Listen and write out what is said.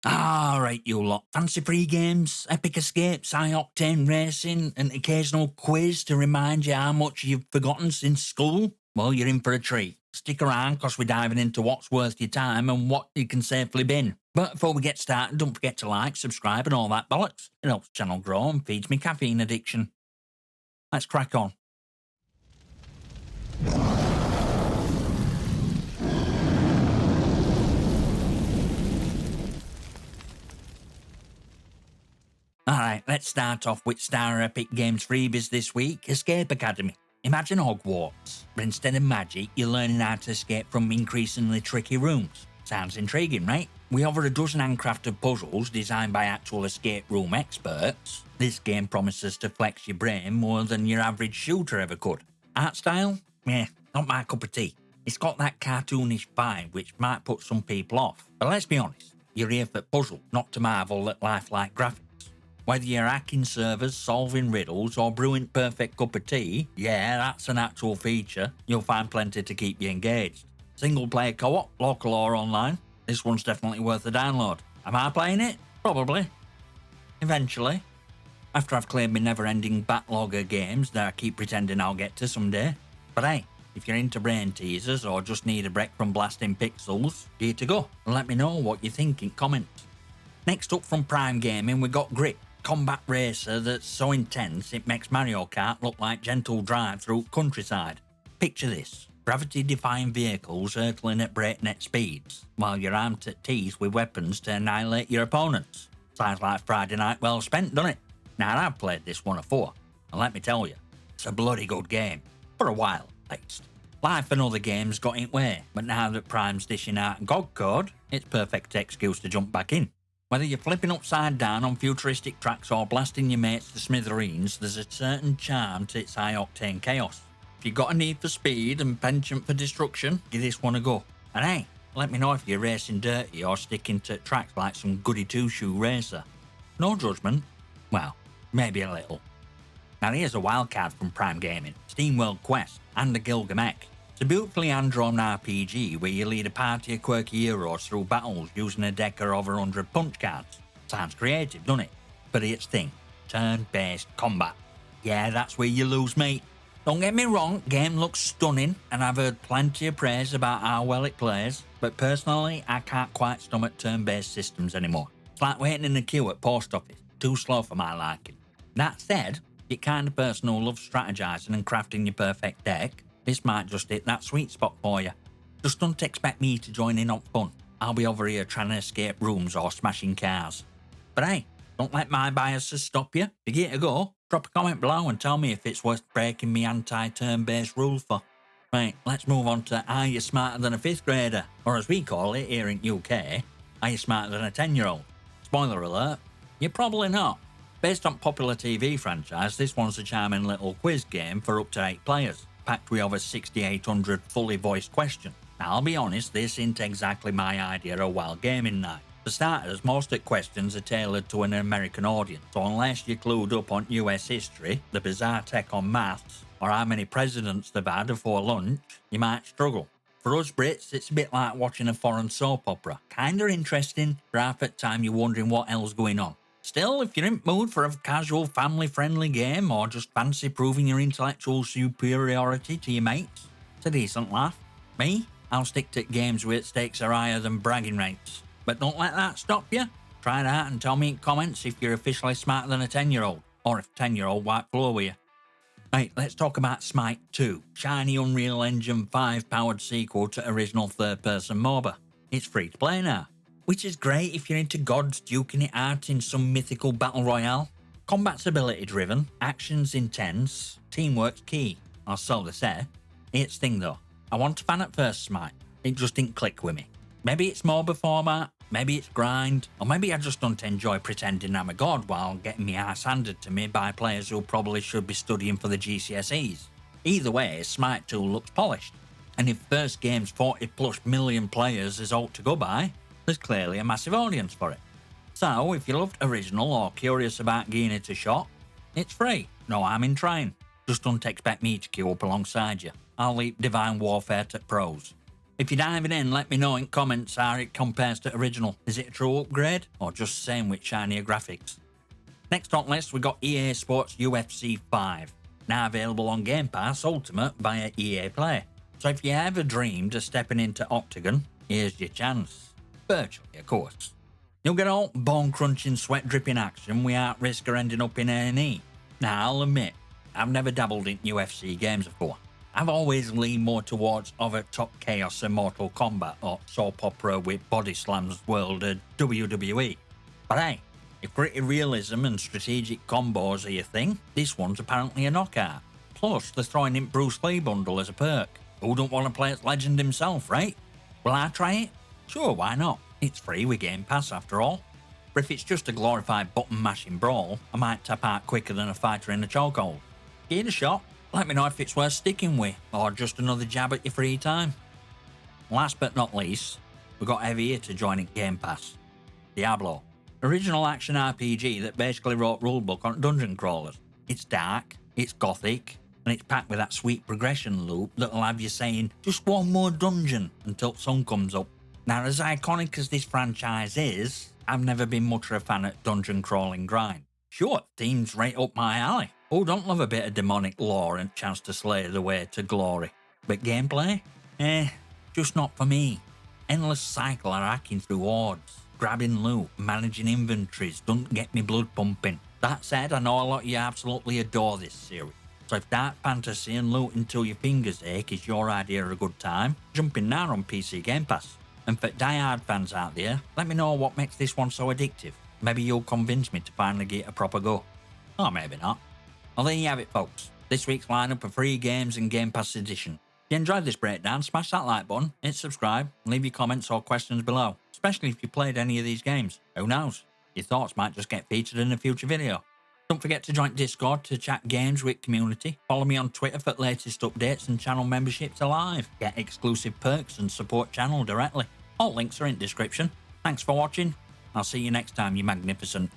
Right, you lot. Fancy free games, epic escapes, high-octane racing, an occasional quiz to remind you how much you've forgotten since school? Well, you're in for a treat. Stick around, because we're diving into what's worth your time and what you can safely bin. But before we get started, don't forget to like, subscribe and all that bollocks. It helps the channel grow and feeds me caffeine addiction. Let's crack on. Alright, let's start off with Star Epic Games Freebies this week, Escape Academy. Imagine Hogwarts, but instead of magic, you're learning how to escape from increasingly tricky rooms. Sounds intriguing, right? We offer a dozen handcrafted puzzles designed by actual escape room experts. This game promises to flex your brain more than your average shooter ever could. Art style? Not my cup of tea. It's got that cartoonish vibe which might put some people off. But let's be honest, you're here for puzzle, not to marvel at lifelike graphics. Whether you're hacking servers, solving riddles, or brewing perfect cup of tea, yeah, that's an actual feature. You'll find plenty to keep you engaged. Single player co-op, local or online, this one's definitely worth a download. Am I playing it? Probably. Eventually. After I've cleared my never-ending backlog of games that I keep pretending I'll get to someday. But hey, if you're into brain teasers or just need a break from blasting pixels, here to go, and let me know what you think in comments. Next up from Prime Gaming, we got Grit. Combat racer that's so intense it makes Mario Kart look like gentle drive through countryside. Picture this, gravity-defying vehicles hurtling at breakneck speeds, while you're armed to teeth with weapons to annihilate your opponents. Sounds like Friday night well spent, doesn't it? Now I've played this one afore, and let me tell you, it's a bloody good game. For a while, at least. Life and other games got in way, but now that Prime's dishing out GOG code, it's perfect excuse to jump back in. Whether you're flipping upside down on futuristic tracks or blasting your mates to smithereens, there's a certain charm to its high-octane chaos. If you've got a need for speed and penchant for destruction, give this one a go. And hey, let me know if you're racing dirty or sticking to tracks like some goody two-shoe racer. No judgment? Well, maybe a little. Now here's a wildcard from Prime Gaming, SteamWorld Quest and the Gilgamech. It's a beautifully hand-drawn RPG where you lead a party of quirky heroes through battles using a deck of over 100 punch cards. Sounds creative, doesn't it? But here's the thing, turn-based combat. Yeah, that's where you lose, mate. Don't get me wrong, game looks stunning and I've heard plenty of praise about how well it plays, but personally I can't quite stomach turn-based systems anymore. It's like waiting in a queue at post office, too slow for my liking. That said, if you're the kind of person who loves strategising and crafting your perfect deck, this might just hit that sweet spot for you. Just don't expect me to join in on fun. I'll be over here trying to escape rooms or smashing cars. But hey, don't let my biases stop you. If you give it a go, drop a comment below and tell me if it's worth breaking me anti-turn-based rule for. Right, let's move on to Are You Smarter Than a 5th Grader? Or as we call it here in UK, Are You Smarter Than a 10-year-old? Spoiler alert, you're probably not. Based on popular TV franchise, this one's a charming little quiz game for up to 8 players. Packed with over 6,800 fully voiced questions. Now I'll be honest, this isn't exactly my idea of wild gaming night. For starters, most of the questions are tailored to an American audience, so unless you're clued up on US history, the bizarre tech on maths, or how many presidents they've had before lunch, you might struggle. For us Brits, it's a bit like watching a foreign soap opera. Kinda interesting, but half the time you're wondering what hell's going on. Still, if you're in the mood for a casual, family-friendly game, or just fancy proving your intellectual superiority to your mates, it's a decent laugh. Me? I'll stick to games where stakes are higher than bragging rights. But don't let that stop you. Try it out and tell me in comments if you're officially smarter than a 10-year-old, or if a 10-year-old wiped floor with you. Right, let's talk about Smite 2, shiny Unreal Engine 5 powered sequel to original third-person MOBA. It's free to play now, which is great if you're into gods duking it out in some mythical battle royale. Combat's ability driven, action's intense, teamwork's key, or so they say. Here's the thing though, I want a fan at first Smite, it just didn't click with me. Maybe it's MOBA format, maybe it's grind, or maybe I just don't enjoy pretending I'm a god while getting my ass handed to me by players who probably should be studying for the GCSEs. Either way, Smite 2 looks polished, and if first game's 40 plus million players is all to go by, there's clearly a massive audience for it. So if you loved original or curious about giving it a shot, it's free, no harm in trying. Just don't expect me to queue up alongside you. I'll leave Divine Warfare to pros. If you're diving in, let me know in comments how it compares to original. Is it a true upgrade or just same with shinier graphics? Next on list, we got EA Sports UFC 5, now available on Game Pass Ultimate via EA Play. So if you ever dreamed of stepping into Octagon, here's your chance. Virtually, of course. You'll get all bone-crunching, sweat-dripping action without risk of ending up in A&E. Now, I'll admit, I've never dabbled in UFC games before. I've always leaned more towards over-top chaos and Mortal Kombat or soap opera with body slams world of WWE. But hey, if gritty realism and strategic combos are your thing, this one's apparently a knockout. Plus, they're throwing in Bruce Lee bundle as a perk. Who don't want to play as legend himself, right? Will I try it? Sure, why not? It's free with Game Pass after all. But if it's just a glorified button-mashing brawl, I might tap out quicker than a fighter in a chokehold. Give it a shot. Let me know if it's worth sticking with, or just another jab at your free time. Last but not least, we've got heavy hitter joining Game Pass. Diablo. Original action RPG that basically wrote rulebook on dungeon crawlers. It's dark, it's gothic, and it's packed with that sweet progression loop that'll have you saying, just one more dungeon until sun comes up. Now, as iconic as this franchise is, I've never been much of a fan of dungeon crawling grind. Sure, theme's right up my alley. Who don't love a bit of demonic lore and chance to slay the way to glory? But gameplay? Just not for me. Endless cycle of hacking through hordes. Grabbing loot, managing inventories don't get me blood pumping. That said, I know a lot of you absolutely adore this series. So if dark fantasy and looting till your fingers ache is your idea of a good time, jump in now on PC Game Pass. And for die-hard fans out there, let me know what makes this one so addictive. Maybe you'll convince me to finally get a proper go. Or maybe not. Well, there you have it, folks. This week's lineup of free games and Game Pass edition. If you enjoyed this breakdown, smash that like button, hit subscribe, and leave your comments or questions below, especially if you played any of these games. Who knows? Your thoughts might just get featured in a future video. Don't forget to join Discord to chat games with community. Follow me on Twitter for latest updates and channel memberships alive. Get exclusive perks and support channel directly. All links are in description. Thanks for watching. I'll see you next time, you magnificent.